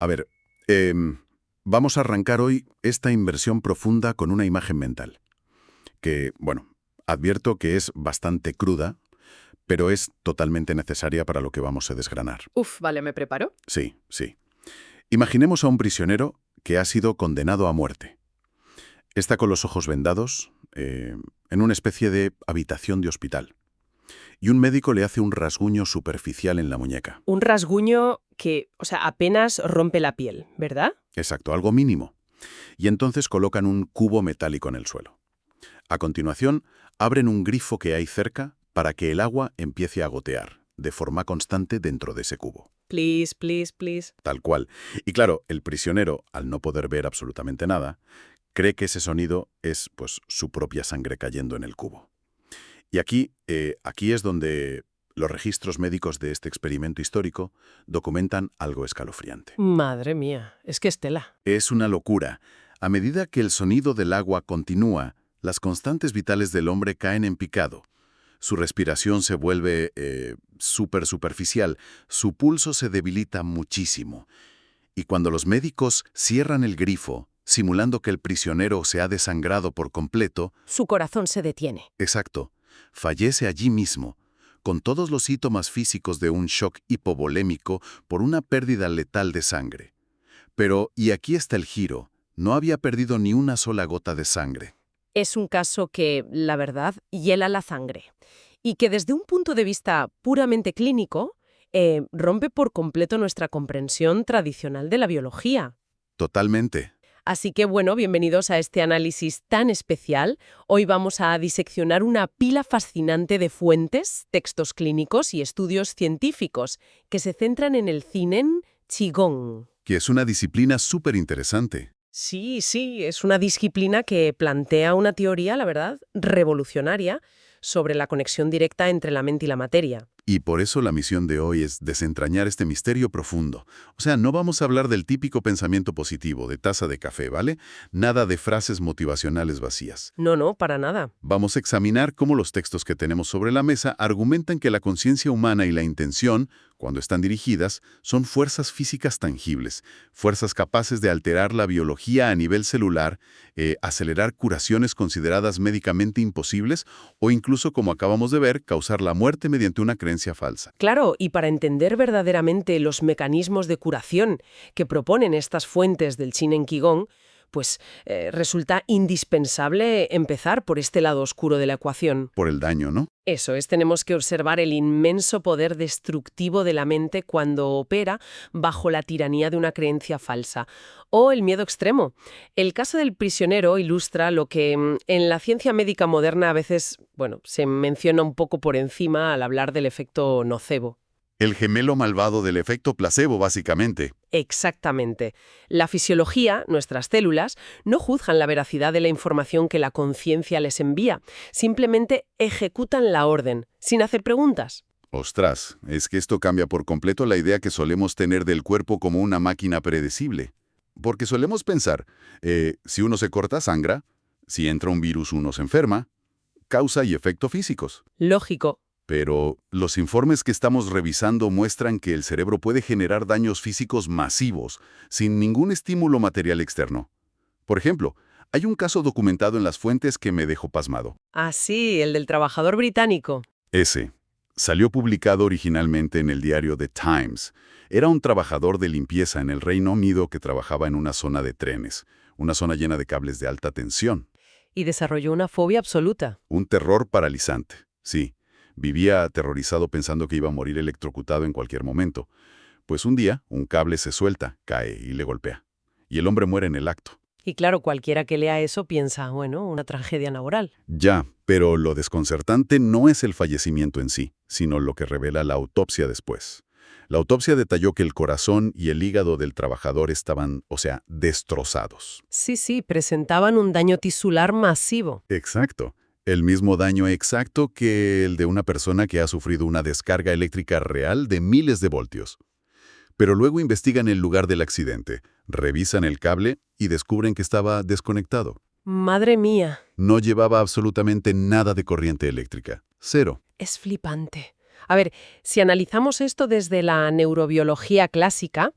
A ver, vamos a arrancar hoy esta inversión profunda con una imagen mental, que, bueno, advierto que es bastante cruda, pero es totalmente necesaria para lo que vamos a desgranar. Uf, vale, me preparo. Sí, sí. Imaginemos a un prisionero que ha sido condenado a muerte. Está con los ojos vendados, en una especie de habitación de hospital. Y un médico le hace un rasguño superficial en la muñeca. Un rasguño que, apenas rompe la piel, ¿verdad? Exacto, algo mínimo. Y entonces colocan un cubo metálico en el suelo. A continuación, abren un grifo que hay cerca para que el agua empiece a gotear, de forma constante dentro de ese cubo. Please, please, please. Tal cual. Y claro, el prisionero, al no poder ver absolutamente nada, cree que ese sonido es, pues, su propia sangre cayendo en el cubo. Y aquí es donde los registros médicos de este experimento histórico documentan algo escalofriante. Madre mía, es que Estela. Es una locura. A medida que el sonido del agua continúa, las constantes vitales del hombre caen en picado. Su respiración se vuelve súper superficial, su pulso se debilita muchísimo. Y cuando los médicos cierran el grifo, simulando que el prisionero se ha desangrado por completo, Su corazón se detiene. exacto, fallece allí mismo, con todos los síntomas físicos de un shock hipovolémico por una pérdida letal de sangre. Pero, y aquí está el giro, no había perdido ni una sola gota de sangre. Es un caso que, la verdad, hiela la sangre. Y que desde un punto de vista puramente clínico, rompe por completo nuestra comprensión tradicional de la biología. Totalmente. Así que, bueno, bienvenidos a este análisis tan especial. Hoy vamos a diseccionar una pila fascinante de fuentes, textos clínicos y estudios científicos que se centran en el Zinen Qigong. Que es una disciplina súper interesante. Sí, es una disciplina que plantea una teoría, la verdad, revolucionaria sobre la conexión directa entre la mente y la materia. Y por eso la misión de hoy es desentrañar este misterio profundo. O sea, no vamos a hablar del típico pensamiento positivo, de taza de café, ¿vale? Nada de frases motivacionales vacías. No, para nada. Vamos a examinar cómo los textos que tenemos sobre la mesa argumentan que la conciencia humana y la intención, cuando están dirigidas, son fuerzas físicas tangibles, fuerzas capaces de alterar la biología a nivel celular, acelerar curaciones consideradas médicamente imposibles o incluso, como acabamos de ver, causar la muerte mediante una creencia falsa. Claro, y para entender verdaderamente los mecanismos de curación que proponen estas fuentes del Zinen Qigong, pues resulta indispensable empezar por este lado oscuro de la ecuación. Por el daño, ¿no? Eso es, tenemos que observar el inmenso poder destructivo de la mente cuando opera bajo la tiranía de una creencia falsa. O el miedo extremo. El caso del prisionero ilustra lo que en la ciencia médica moderna a veces, se menciona un poco por encima al hablar del efecto nocebo. El gemelo malvado del efecto placebo, básicamente. Exactamente. La fisiología, nuestras células, no juzgan la veracidad de la información que la conciencia les envía. Simplemente ejecutan la orden, sin hacer preguntas. Ostras, es que esto cambia por completo la idea que solemos tener del cuerpo como una máquina predecible. Porque solemos pensar, si uno se corta, sangra, si entra un virus, uno se enferma, causa y efecto físicos. Lógico. Pero los informes que estamos revisando muestran que el cerebro puede generar daños físicos masivos, sin ningún estímulo material externo. Por ejemplo, hay un caso documentado en las fuentes que me dejó pasmado. Ah, sí, el del trabajador británico. Ese salió publicado originalmente en el diario The Times. Era un trabajador de limpieza en el Reino Unido que trabajaba en una zona de trenes, una zona llena de cables de alta tensión. Y desarrolló una fobia absoluta. Un terror paralizante, sí. Vivía aterrorizado pensando que iba a morir electrocutado en cualquier momento. Pues un día, un cable se suelta, cae y le golpea. Y el hombre muere en el acto. Y claro, cualquiera que lea eso piensa, una tragedia laboral. Ya, pero lo desconcertante no es el fallecimiento en sí, sino lo que revela la autopsia después. La autopsia detalló que el corazón y el hígado del trabajador estaban, destrozados. Sí, presentaban un daño tisular masivo. Exacto. El mismo daño exacto que el de una persona que ha sufrido una descarga eléctrica real de miles de voltios. Pero luego investigan el lugar del accidente, revisan el cable y descubren que estaba desconectado. Madre mía. No llevaba absolutamente nada de corriente eléctrica. Cero. Es flipante. A ver, si analizamos esto desde la neurobiología clásica,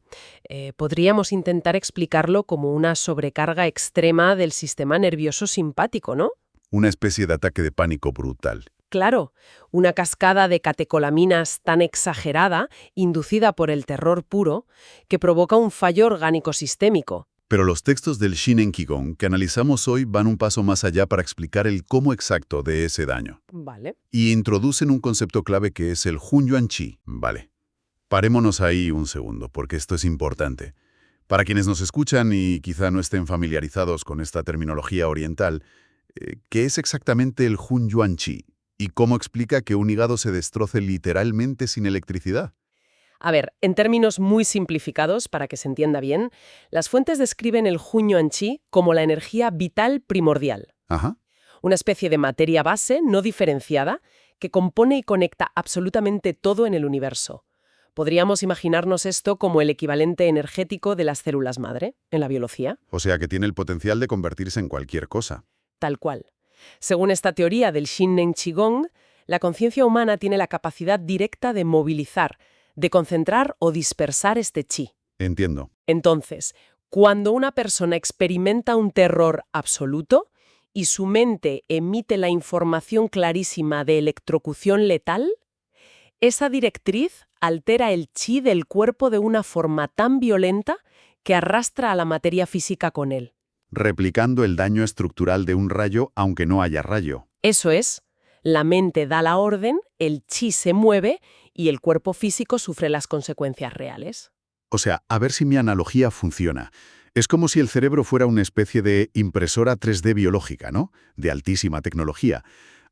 podríamos intentar explicarlo como una sobrecarga extrema del sistema nervioso simpático, ¿no? Una especie de ataque de pánico brutal. Claro, una cascada de catecolaminas tan exagerada, inducida por el terror puro, que provoca un fallo orgánico sistémico. Pero los textos del Shinen Qigong que analizamos hoy van un paso más allá para explicar el cómo exacto de ese daño. Vale. Y introducen un concepto clave que es el Hunyuan Chi. Vale. Parémonos ahí un segundo, porque esto es importante. Para quienes nos escuchan y quizá no estén familiarizados con esta terminología oriental, ¿qué es exactamente el Hunyuan Chi? ¿Y cómo explica que un hígado se destroce literalmente sin electricidad? A ver, en términos muy simplificados, para que se entienda bien, las fuentes describen el Hunyuan Chi como la energía vital primordial, Ajá. una especie de materia base no diferenciada que compone y conecta absolutamente todo en el universo. Podríamos imaginarnos esto como el equivalente energético de las células madre, en la biología. O sea que tiene el potencial de convertirse en cualquier cosa. Tal cual. Según esta teoría del Shinen Qigong, la conciencia humana tiene la capacidad directa de movilizar, de concentrar o dispersar este chi. Entiendo. Entonces, cuando una persona experimenta un terror absoluto y su mente emite la información clarísima de electrocución letal, esa directriz altera el chi del cuerpo de una forma tan violenta que arrastra a la materia física con él. Replicando el daño estructural de un rayo aunque no haya rayo. Eso es, la mente da la orden, el chi se mueve y el cuerpo físico sufre las consecuencias reales. O sea, a ver si mi analogía funciona. Es como si el cerebro fuera una especie de impresora 3D biológica, ¿no? De altísima tecnología.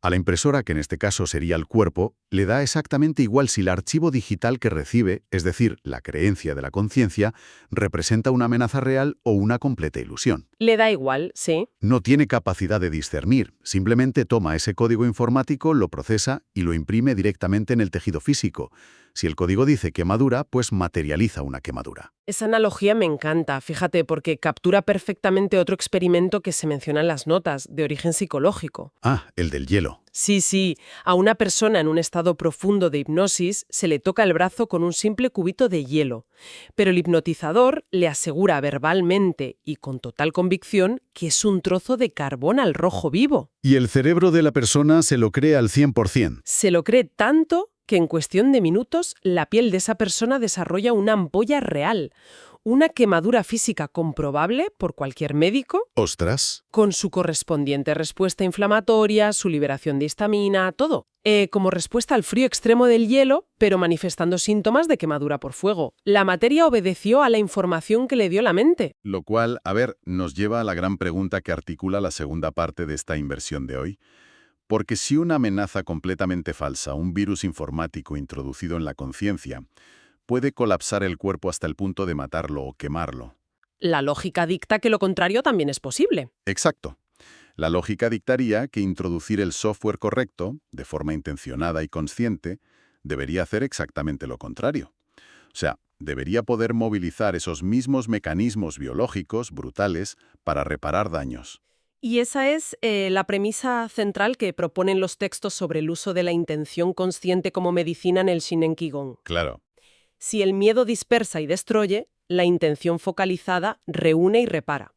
A la impresora, que en este caso sería el cuerpo, le da exactamente igual si el archivo digital que recibe, es decir, la creencia de la conciencia, representa una amenaza real o una completa ilusión. Le da igual, sí. No tiene capacidad de discernir, simplemente toma ese código informático, lo procesa y lo imprime directamente en el tejido físico. Si el código dice quemadura, pues materializa una quemadura. Esa analogía me encanta, fíjate, porque captura perfectamente otro experimento que se menciona en las notas, de origen psicológico. Ah, el del hielo. Sí, a una persona en un estado profundo de hipnosis se le toca el brazo con un simple cubito de hielo, pero el hipnotizador le asegura verbalmente y con total convicción que es un trozo de carbón al rojo vivo. Y el cerebro de la persona se lo cree al 100%. Se lo cree tanto que en cuestión de minutos la piel de esa persona desarrolla una ampolla real, una quemadura física comprobable por cualquier médico, ¡Ostras! con su correspondiente respuesta inflamatoria, su liberación de histamina, todo. Como respuesta al frío extremo del hielo, pero manifestando síntomas de quemadura por fuego. La materia obedeció a la información que le dio la mente. Lo cual, a ver, nos lleva a la gran pregunta que articula la segunda parte de esta inversión de hoy. Porque si una amenaza completamente falsa, un virus informático introducido en la conciencia, puede colapsar el cuerpo hasta el punto de matarlo o quemarlo. La lógica dicta que lo contrario también es posible. Exacto. La lógica dictaría que introducir el software correcto, de forma intencionada y consciente, debería hacer exactamente lo contrario. O sea, debería poder movilizar esos mismos mecanismos biológicos brutales para reparar daños. Y esa es la premisa central que proponen los textos sobre el uso de la intención consciente como medicina en el Shinen Qigong. Claro. Si el miedo dispersa y destruye, la intención focalizada reúne y repara.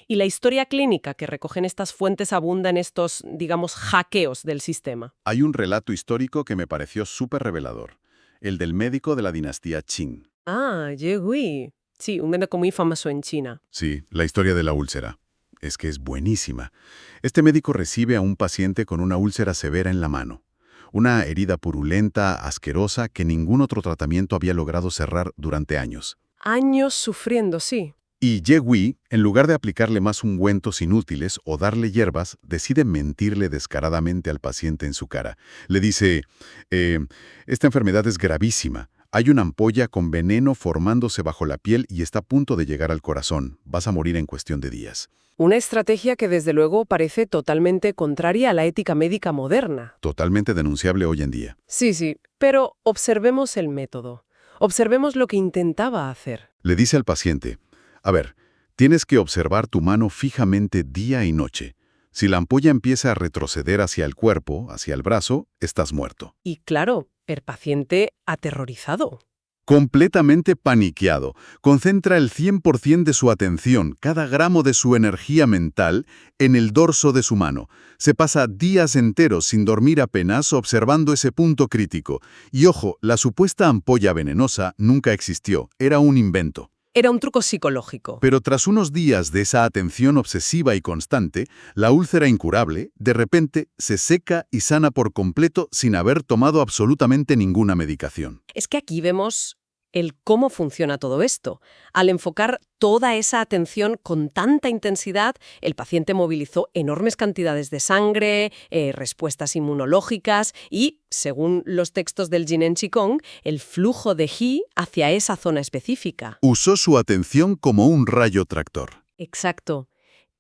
Y la historia clínica que recogen estas fuentes abunda en estos, digamos, hackeos del sistema. Hay un relato histórico que me pareció súper revelador. El del médico de la dinastía Qing. Ah, Ye Gui. Sí, un médico muy famoso en China. Sí, la historia de la úlcera. Es que es buenísima. Este médico recibe a un paciente con una úlcera severa en la mano. Una herida purulenta, asquerosa, que ningún otro tratamiento había logrado cerrar durante años. Años sufriendo, sí. Y Ye Gui, en lugar de aplicarle más ungüentos inútiles o darle hierbas, decide mentirle descaradamente al paciente en su cara. Le dice, esta enfermedad es gravísima. Hay una ampolla con veneno formándose bajo la piel y está a punto de llegar al corazón. Vas a morir en cuestión de días. Una estrategia que desde luego parece totalmente contraria a la ética médica moderna. Totalmente denunciable hoy en día. Sí, pero observemos el método. Observemos lo que intentaba hacer. Le dice al paciente, a ver, tienes que observar tu mano fijamente día y noche. Si la ampolla empieza a retroceder hacia el cuerpo, hacia el brazo, estás muerto. Y claro, El paciente aterrorizado. Completamente paniqueado, concentra el 100% de su atención, cada gramo de su energía mental, en el dorso de su mano. Se pasa días enteros sin dormir apenas observando ese punto crítico. Y ojo, la supuesta ampolla venenosa nunca existió, era un invento. Era un truco psicológico. Pero tras unos días de esa atención obsesiva y constante, la úlcera incurable, de repente, se seca y sana por completo sin haber tomado absolutamente ninguna medicación. Es que aquí vemos el cómo funciona todo esto. Al enfocar toda esa atención con tanta intensidad, el paciente movilizó enormes cantidades de sangre, respuestas inmunológicas y, según los textos del Jinen Qigong, el flujo de Qi hacia esa zona específica. Usó su atención como un rayo tractor. Exacto.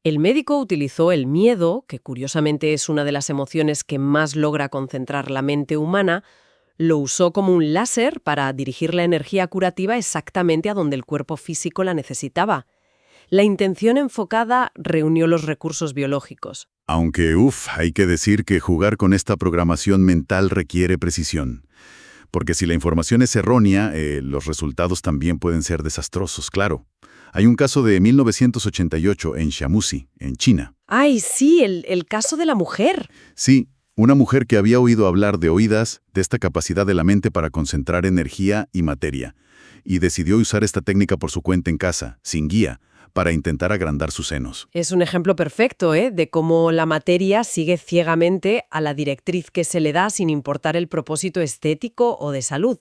El médico utilizó el miedo, que curiosamente es una de las emociones que más logra concentrar la mente humana, lo usó como un láser para dirigir la energía curativa exactamente a donde el cuerpo físico la necesitaba. La intención enfocada reunió los recursos biológicos. Aunque, hay que decir que jugar con esta programación mental requiere precisión. Porque si la información es errónea, los resultados también pueden ser desastrosos, claro. Hay un caso de 1988 en Shamuxi, en China. ¡Ay, sí! El caso de la mujer. Sí, una mujer que había oído hablar de oídas de esta capacidad de la mente para concentrar energía y materia, y decidió usar esta técnica por su cuenta en casa, sin guía, para intentar agrandar sus senos. Es un ejemplo perfecto, de cómo la materia sigue ciegamente a la directriz que se le da sin importar el propósito estético o de salud.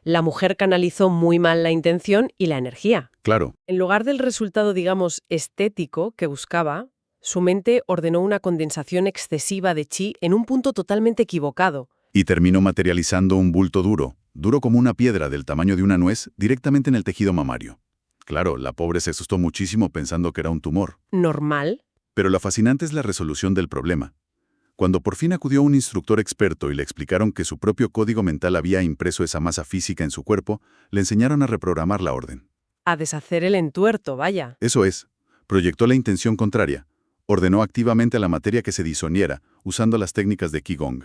La mujer canalizó muy mal la intención y la energía. Claro. En lugar del resultado, digamos, estético que buscaba, su mente ordenó una condensación excesiva de chi en un punto totalmente equivocado. Y terminó materializando un bulto duro como una piedra del tamaño de una nuez, directamente en el tejido mamario. Claro, la pobre se asustó muchísimo pensando que era un tumor. ¿Normal? Pero lo fascinante es la resolución del problema. Cuando por fin acudió un instructor experto y le explicaron que su propio código mental había impreso esa masa física en su cuerpo, le enseñaron a reprogramar la orden. A deshacer el entuerto, vaya. Eso es, proyectó la intención contraria. Ordenó activamente a la materia que se disoniera, usando las técnicas de Qigong.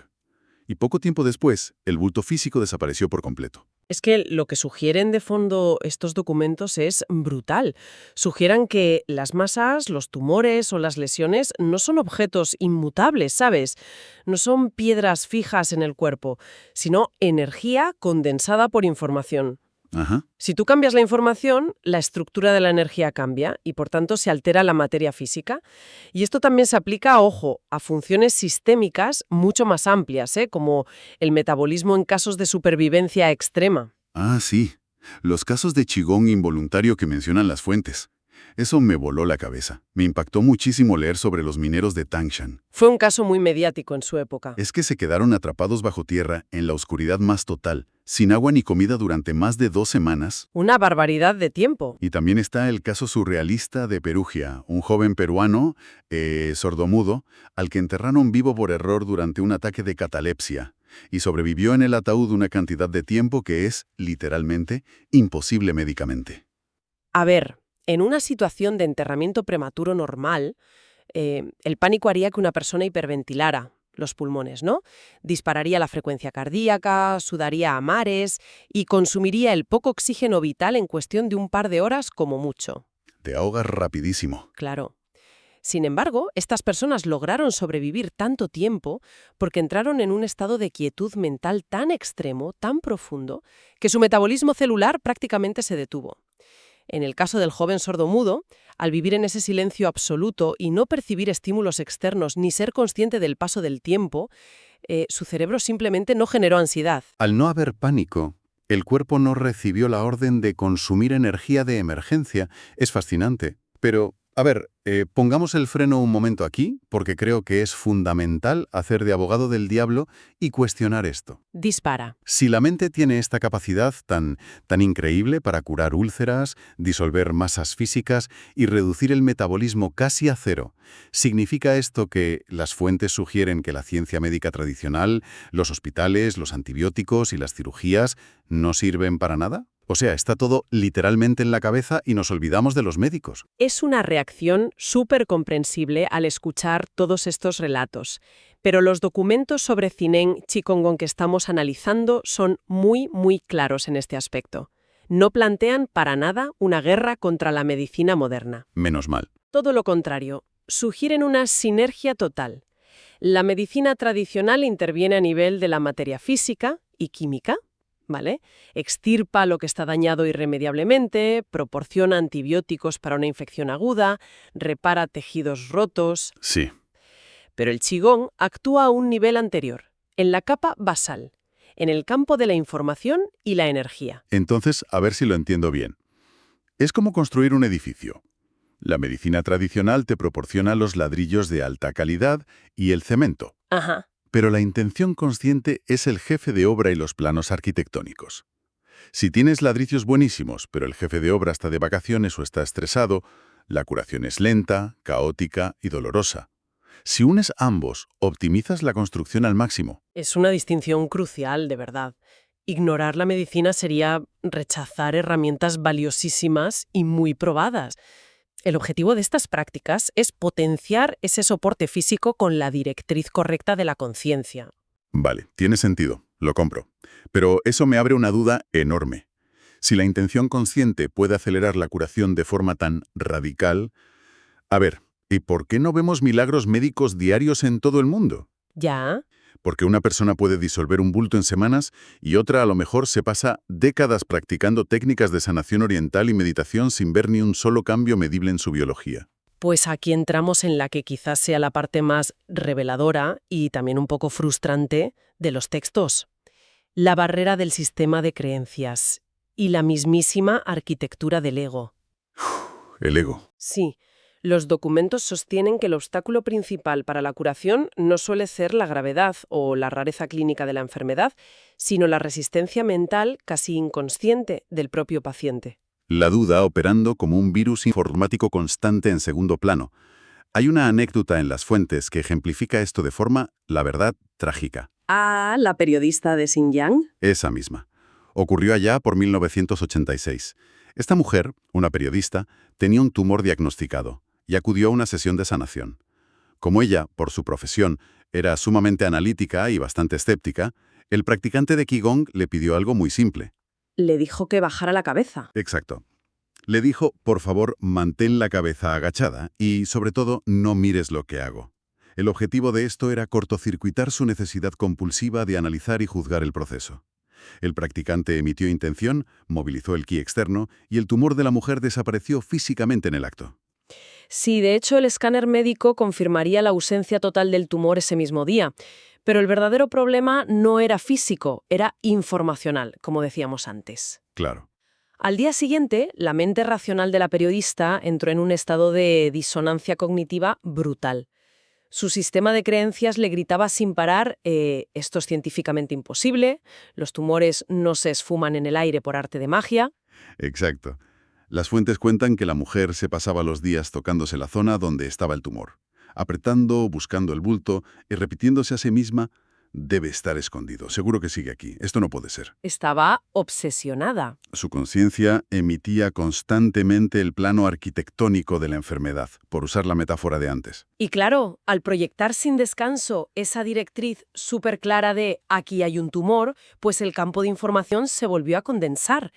Y poco tiempo después, el bulto físico desapareció por completo. Es que lo que sugieren de fondo estos documentos es brutal. Sugieren que las masas, los tumores o las lesiones no son objetos inmutables, ¿sabes? No son piedras fijas en el cuerpo, sino energía condensada por información. Ajá. Si tú cambias la información, la estructura de la energía cambia y, por tanto, se altera la materia física. Y esto también se aplica, ojo, a funciones sistémicas mucho más amplias, como el metabolismo en casos de supervivencia extrema. Ah, sí. Los casos de Qigong involuntario que mencionan las fuentes. Eso me voló la cabeza. Me impactó muchísimo leer sobre los mineros de Tangshan. Fue un caso muy mediático en su época. Es que se quedaron atrapados bajo tierra en la oscuridad más total, sin agua ni comida durante más de 2 semanas. Una barbaridad de tiempo. Y también está el caso surrealista de Perugia, un joven peruano, sordomudo, al que enterraron vivo por error durante un ataque de catalepsia, y sobrevivió en el ataúd una cantidad de tiempo que es, literalmente, imposible médicamente. A ver, en una situación de enterramiento prematuro normal, el pánico haría que una persona hiperventilara los pulmones, ¿no? Dispararía la frecuencia cardíaca, sudaría a mares y consumiría el poco oxígeno vital en cuestión de un par de horas como mucho. Te ahogas rapidísimo. Claro. Sin embargo, estas personas lograron sobrevivir tanto tiempo porque entraron en un estado de quietud mental tan extremo, tan profundo, que su metabolismo celular prácticamente se detuvo. En el caso del joven sordomudo, al vivir en ese silencio absoluto y no percibir estímulos externos ni ser consciente del paso del tiempo, su cerebro simplemente no generó ansiedad. Al no haber pánico, el cuerpo no recibió la orden de consumir energía de emergencia. Es fascinante. Pero, a ver, pongamos el freno un momento aquí, porque creo que es fundamental hacer de abogado del diablo y cuestionar esto. Dispara. Si la mente tiene esta capacidad tan increíble para curar úlceras, disolver masas físicas y reducir el metabolismo casi a cero, ¿significa esto que las fuentes sugieren que la ciencia médica tradicional, los hospitales, los antibióticos y las cirugías no sirven para nada? O sea, está todo literalmente en la cabeza y nos olvidamos de los médicos. Es una reacción súper comprensible al escuchar todos estos relatos. Pero los documentos sobre Zinén Chikongon que estamos analizando son muy, muy claros en este aspecto. No plantean para nada una guerra contra la medicina moderna. Menos mal. Todo lo contrario, sugieren una sinergia total. La medicina tradicional interviene a nivel de la materia física y química, ¿vale? Extirpa lo que está dañado irremediablemente, proporciona antibióticos para una infección aguda, repara tejidos rotos. Sí. Pero el Qigong actúa a un nivel anterior, en la capa basal, en el campo de la información y la energía. Entonces, a ver si lo entiendo bien. Es como construir un edificio. La medicina tradicional te proporciona los ladrillos de alta calidad y el cemento. Ajá. Pero la intención consciente es el jefe de obra y los planos arquitectónicos. Si tienes ladrillos buenísimos, pero el jefe de obra está de vacaciones o está estresado, la curación es lenta, caótica y dolorosa. Si unes ambos, optimizas la construcción al máximo. Es una distinción crucial, de verdad. Ignorar la medicina sería rechazar herramientas valiosísimas y muy probadas. El objetivo de estas prácticas es potenciar ese soporte físico con la directriz correcta de la conciencia. Vale, tiene sentido, lo compro. Pero eso me abre una duda enorme. Si la intención consciente puede acelerar la curación de forma tan radical... A ver, ¿y por qué no vemos milagros médicos diarios en todo el mundo? ¿Ya? Porque una persona puede disolver un bulto en semanas y otra a lo mejor se pasa décadas practicando técnicas de sanación oriental y meditación sin ver ni un solo cambio medible en su biología. Pues aquí entramos en la que quizás sea la parte más reveladora y también un poco frustrante de los textos. La barrera del sistema de creencias y la mismísima arquitectura del ego. El ego. Sí, los documentos sostienen que el obstáculo principal para la curación no suele ser la gravedad o la rareza clínica de la enfermedad, sino la resistencia mental casi inconsciente del propio paciente. La duda operando como un virus informático constante en segundo plano. Hay una anécdota en las fuentes que ejemplifica esto de forma, la verdad, trágica. Ah, la periodista de Xinjiang. Esa misma. Ocurrió allá por 1986. Esta mujer, una periodista, tenía un tumor diagnosticado y acudió a una sesión de sanación. Como ella, por su profesión, era sumamente analítica y bastante escéptica, el practicante de Qigong le pidió algo muy simple. Le dijo que bajara la cabeza. Exacto. Le dijo, por favor, mantén la cabeza agachada y, sobre todo, no mires lo que hago. El objetivo de esto era cortocircuitar su necesidad compulsiva de analizar y juzgar el proceso. El practicante emitió intención, movilizó el ki externo y el tumor de la mujer desapareció físicamente en el acto. Sí, de hecho, el escáner médico confirmaría la ausencia total del tumor ese mismo día. Pero el verdadero problema no era físico, era informacional, como decíamos antes. Claro. Al día siguiente, la mente racional de la periodista entró en un estado de disonancia cognitiva brutal. Su sistema de creencias le gritaba sin parar, esto es científicamente imposible, los tumores no se esfuman en el aire por arte de magia. Exacto. Las fuentes cuentan que la mujer se pasaba los días tocándose la zona donde estaba el tumor, apretando, buscando el bulto y repitiéndose a sí misma, debe estar escondido, seguro que sigue aquí, esto no puede ser. Estaba obsesionada. Su conciencia emitía constantemente el plano arquitectónico de la enfermedad, por usar la metáfora de antes. Y claro, al proyectar sin descanso esa directriz súper clara de aquí hay un tumor, pues el campo de información se volvió a condensar.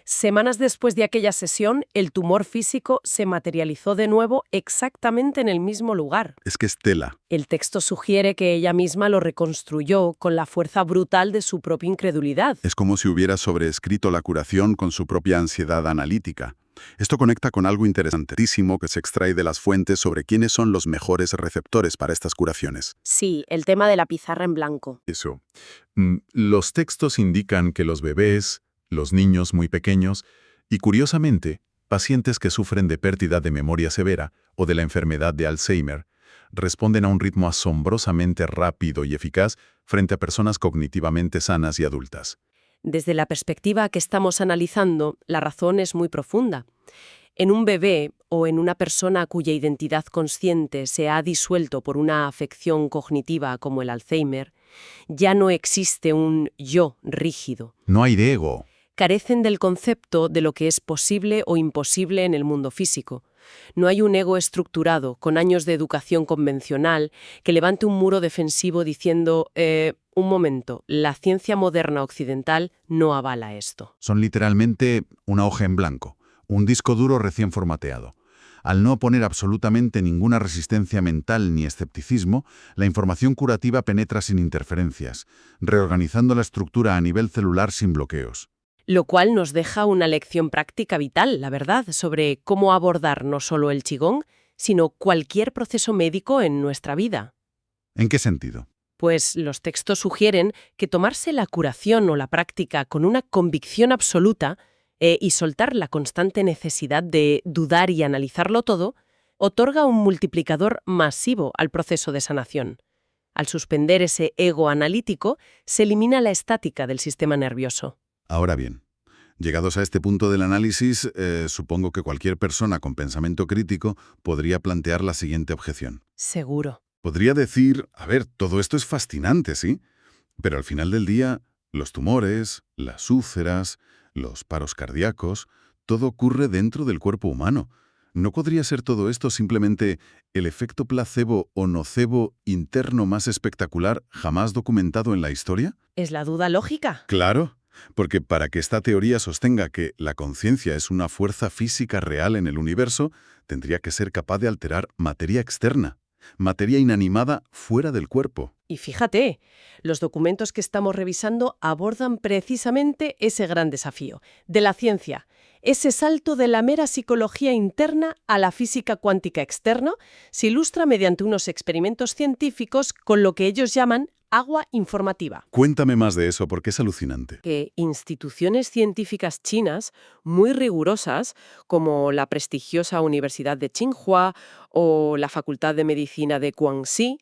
Semanas después de aquella sesión, el tumor físico se materializó de nuevo exactamente en el mismo lugar. Es que es tela. El texto sugiere que ella misma lo reconstruyó con la fuerza brutal de su propia incredulidad. Es como si hubiera sobreescrito la curación con su propia ansiedad analítica. Esto conecta con algo interesantísimo que se extrae de las fuentes sobre quiénes son los mejores receptores para estas curaciones. Sí, el tema de la pizarra en blanco. Eso. Los textos indican que los bebés, los niños muy pequeños y, curiosamente, pacientes que sufren de pérdida de memoria severa o de la enfermedad de Alzheimer, responden a un ritmo asombrosamente rápido y eficaz frente a personas cognitivamente sanas y adultas. Desde la perspectiva que estamos analizando, la razón es muy profunda. En un bebé o en una persona cuya identidad consciente se ha disuelto por una afección cognitiva como el Alzheimer, ya no existe un yo rígido. No hay ego. Carecen del concepto de lo que es posible o imposible en el mundo físico. No hay un ego estructurado, con años de educación convencional, que levante un muro defensivo diciendo, un momento, la ciencia moderna occidental no avala esto. Son literalmente una hoja en blanco, un disco duro recién formateado. Al no poner absolutamente ninguna resistencia mental ni escepticismo, la información curativa penetra sin interferencias, reorganizando la estructura a nivel celular sin bloqueos. Lo cual nos deja una lección práctica vital, la verdad, sobre cómo abordar no solo el qigong, sino cualquier proceso médico en nuestra vida. ¿En qué sentido? Pues los textos sugieren que tomarse la curación o la práctica con una convicción absoluta y soltar la constante necesidad de dudar y analizarlo todo, otorga un multiplicador masivo al proceso de sanación. Al suspender ese ego analítico, se elimina la estática del sistema nervioso. Ahora bien, llegados a este punto del análisis, supongo que cualquier persona con pensamiento crítico podría plantear la siguiente objeción. Seguro. Podría decir, a ver, todo esto es fascinante, ¿sí? Pero al final del día, los tumores, las úlceras, los paros cardíacos, todo ocurre dentro del cuerpo humano. ¿No podría ser todo esto simplemente el efecto placebo o nocebo interno más espectacular jamás documentado en la historia? ¿Es la duda lógica? Claro, porque para que esta teoría sostenga que la conciencia es una fuerza física real en el universo, tendría que ser capaz de alterar materia externa, materia inanimada fuera del cuerpo. Y fíjate, los documentos que estamos revisando abordan precisamente ese gran desafío de la ciencia, ese salto de la mera psicología interna a la física cuántica externa se ilustra mediante unos experimentos científicos con lo que ellos llaman agua informativa. Cuéntame más de eso porque es alucinante. Que instituciones científicas chinas muy rigurosas, como la prestigiosa Universidad de Tsinghua o la Facultad de Medicina de Guangxi,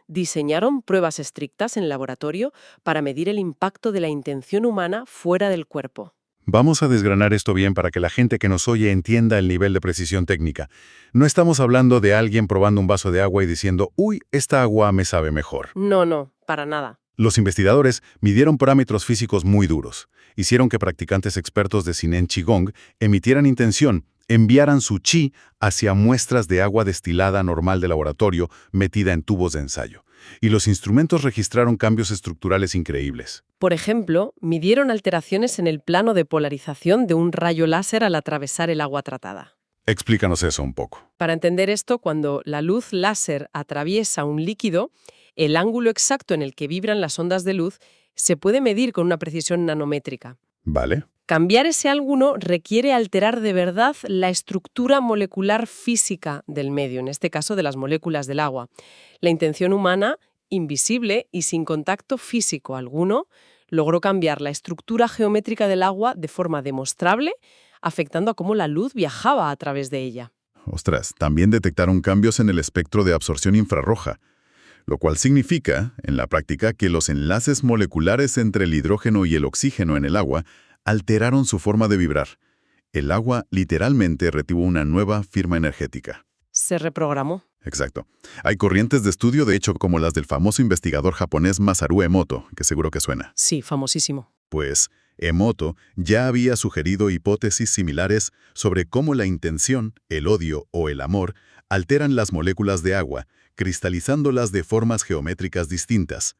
diseñaron pruebas estrictas en laboratorio para medir el impacto de la intención humana fuera del cuerpo. Vamos a desgranar esto bien para que la gente que nos oye entienda el nivel de precisión técnica. No estamos hablando de alguien probando un vaso de agua y diciendo, uy, esta agua me sabe mejor. No, para nada. Los investigadores midieron parámetros físicos muy duros. Hicieron que practicantes expertos de Shinen Qigong emitieran intención, enviaran su chi hacia muestras de agua destilada normal de laboratorio metida en tubos de ensayo. Y los instrumentos registraron cambios estructurales increíbles. Por ejemplo, midieron alteraciones en el plano de polarización de un rayo láser al atravesar el agua tratada. Explícanos eso un poco. Para entender esto, cuando la luz láser atraviesa un líquido, el ángulo exacto en el que vibran las ondas de luz se puede medir con una precisión nanométrica. ¿Vale? Cambiar ese ángulo requiere alterar de verdad la estructura molecular física del medio, en este caso de las moléculas del agua. La intención humana, invisible y sin contacto físico alguno, logró cambiar la estructura geométrica del agua de forma demostrable, afectando a cómo la luz viajaba a través de ella. Ostras, también detectaron cambios en el espectro de absorción infrarroja, lo cual significa, en la práctica, que los enlaces moleculares entre el hidrógeno y el oxígeno en el agua alteraron su forma de vibrar. El agua literalmente retuvo una nueva firma energética. Se reprogramó. Exacto. Hay corrientes de estudio, de hecho, como las del famoso investigador japonés Masaru Emoto, que seguro que suena. Sí, famosísimo. Pues Emoto ya había sugerido hipótesis similares sobre cómo la intención, el odio o el amor alteran las moléculas de agua, cristalizándolas de formas geométricas distintas.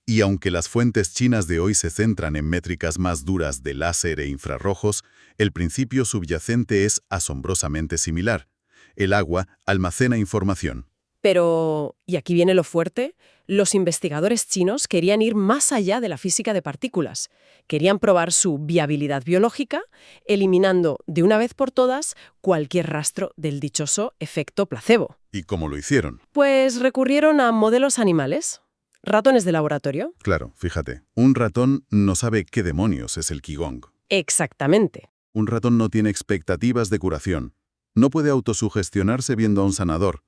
Y aunque las fuentes chinas de hoy se centran en métricas más duras de láser e infrarrojos, el principio subyacente es asombrosamente similar. El agua almacena información. Pero, y aquí viene lo fuerte, los investigadores chinos querían ir más allá de la física de partículas. Querían probar su viabilidad biológica, eliminando de una vez por todas cualquier rastro del dichoso efecto placebo. ¿Y cómo lo hicieron? Pues recurrieron a modelos animales. ¿Ratones de laboratorio? Claro, fíjate, un ratón no sabe qué demonios es el Qigong. Exactamente. Un ratón no tiene expectativas de curación. No puede autosugestionarse viendo a un sanador.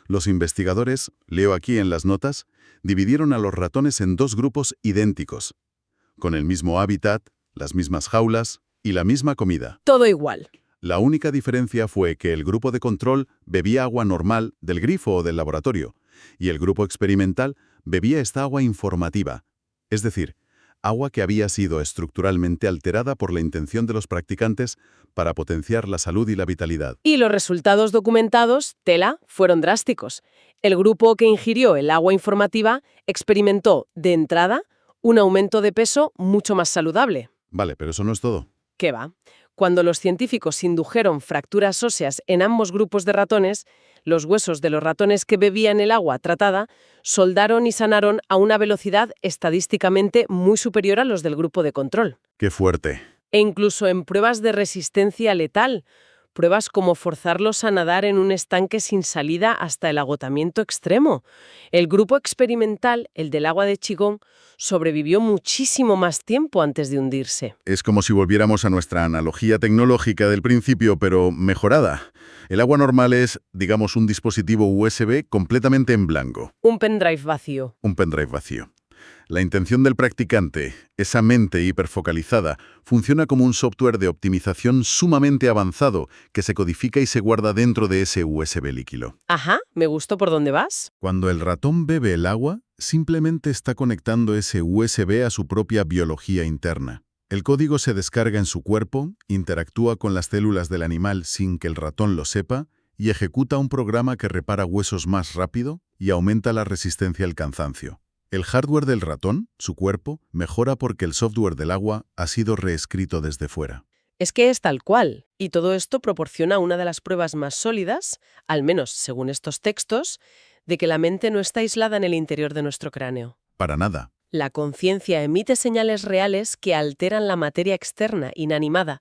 Los investigadores, leo aquí en las notas, dividieron a los ratones en dos grupos idénticos, con el mismo hábitat, las mismas jaulas y la misma comida. Todo igual. La única diferencia fue que el grupo de control bebía agua normal del grifo o del laboratorio, y el grupo experimental bebía esta agua informativa, es decir, agua que había sido estructuralmente alterada por la intención de los practicantes para potenciar la salud y la vitalidad. Y los resultados documentados, tela, fueron drásticos. El grupo que ingirió el agua informativa experimentó, de entrada, un aumento de peso mucho más saludable. Vale, pero eso no es todo. ¿Qué va? Cuando los científicos indujeron fracturas óseas en ambos grupos de ratones, los huesos de los ratones que bebían el agua tratada soldaron y sanaron a una velocidad estadísticamente muy superior a los del grupo de control. ¡Qué fuerte! E incluso en pruebas de resistencia letal, pruebas como forzarlos a nadar en un estanque sin salida hasta el agotamiento extremo. El grupo experimental, el del agua de Qigong, sobrevivió muchísimo más tiempo antes de hundirse. Es como si volviéramos a nuestra analogía tecnológica del principio, pero mejorada. El agua normal es, digamos, un dispositivo USB completamente en blanco. Un pendrive vacío. Un pendrive vacío. La intención del practicante, esa mente hiperfocalizada, funciona como un software de optimización sumamente avanzado que se codifica y se guarda dentro de ese USB líquido. Ajá, me gustó por dónde vas. Cuando el ratón bebe el agua, simplemente está conectando ese USB a su propia biología interna. El código se descarga en su cuerpo, interactúa con las células del animal sin que el ratón lo sepa y ejecuta un programa que repara huesos más rápido y aumenta la resistencia al cansancio. El hardware del ratón, su cuerpo, mejora porque el software del agua ha sido reescrito desde fuera. Es que es tal cual, y todo esto proporciona una de las pruebas más sólidas, al menos según estos textos, de que la mente no está aislada en el interior de nuestro cráneo. Para nada. La conciencia emite señales reales que alteran la materia externa, inanimada,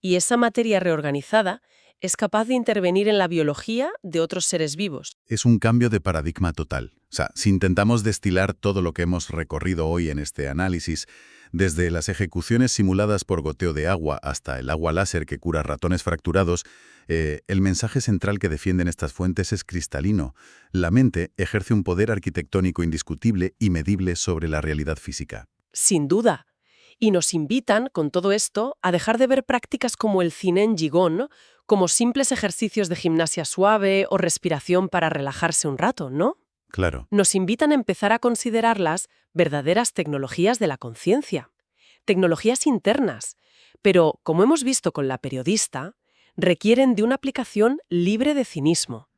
y esa materia reorganizada es capaz de intervenir en la biología de otros seres vivos. Es un cambio de paradigma total. O sea, si intentamos destilar todo lo que hemos recorrido hoy en este análisis, desde las ejecuciones simuladas por goteo de agua hasta el agua láser que cura ratones fracturados, el mensaje central que defienden estas fuentes es cristalino. La mente ejerce un poder arquitectónico indiscutible y medible sobre la realidad física. Sin duda. Y nos invitan, con todo esto, a dejar de ver prácticas como el cine en Qigong como simples ejercicios de gimnasia suave o respiración para relajarse un rato, ¿no? Claro. Nos invitan a empezar a considerarlas verdaderas tecnologías de la conciencia, tecnologías internas, pero, como hemos visto con la periodista, requieren de una aplicación libre de cinismo.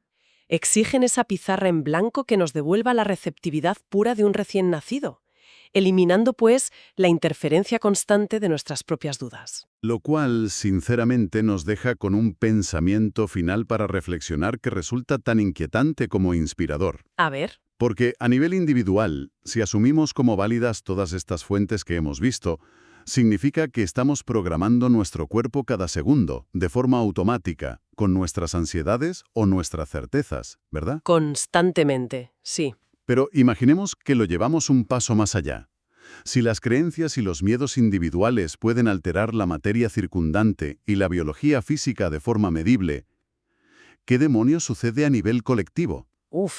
Exigen esa pizarra en blanco que nos devuelva la receptividad pura de un recién nacido, eliminando, pues, la interferencia constante de nuestras propias dudas. Lo cual, sinceramente, nos deja con un pensamiento final para reflexionar que resulta tan inquietante como inspirador. A ver. Porque, a nivel individual, si asumimos como válidas todas estas fuentes que hemos visto, significa que estamos programando nuestro cuerpo cada segundo, de forma automática, con nuestras ansiedades o nuestras certezas, ¿verdad? Constantemente, sí. Pero imaginemos que lo llevamos un paso más allá. Si las creencias y los miedos individuales pueden alterar la materia circundante y la biología física de forma medible, ¿qué demonios sucede a nivel colectivo?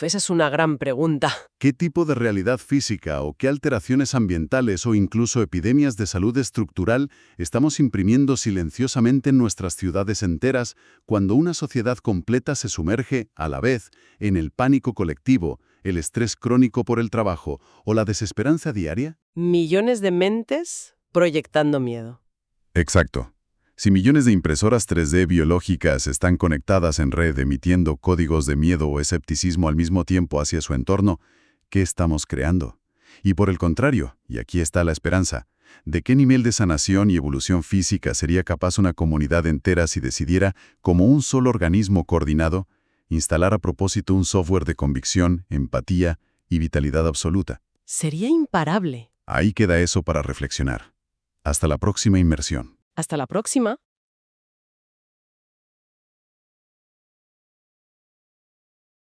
Esa es una gran pregunta. ¿Qué tipo de realidad física o qué alteraciones ambientales o incluso epidemias de salud estructural estamos imprimiendo silenciosamente en nuestras ciudades enteras cuando una sociedad completa se sumerge, a la vez, en el pánico colectivo, el estrés crónico por el trabajo o la desesperanza diaria? Millones de mentes proyectando miedo. Exacto. Si millones de impresoras 3D biológicas están conectadas en red emitiendo códigos de miedo o escepticismo al mismo tiempo hacia su entorno, ¿qué estamos creando? Y por el contrario, y aquí está la esperanza, ¿de qué nivel de sanación y evolución física sería capaz una comunidad entera si decidiera, como un solo organismo coordinado, instalar a propósito un software de convicción, empatía y vitalidad absoluta? Sería imparable. Ahí queda eso para reflexionar. Hasta la próxima inmersión. Hasta la próxima.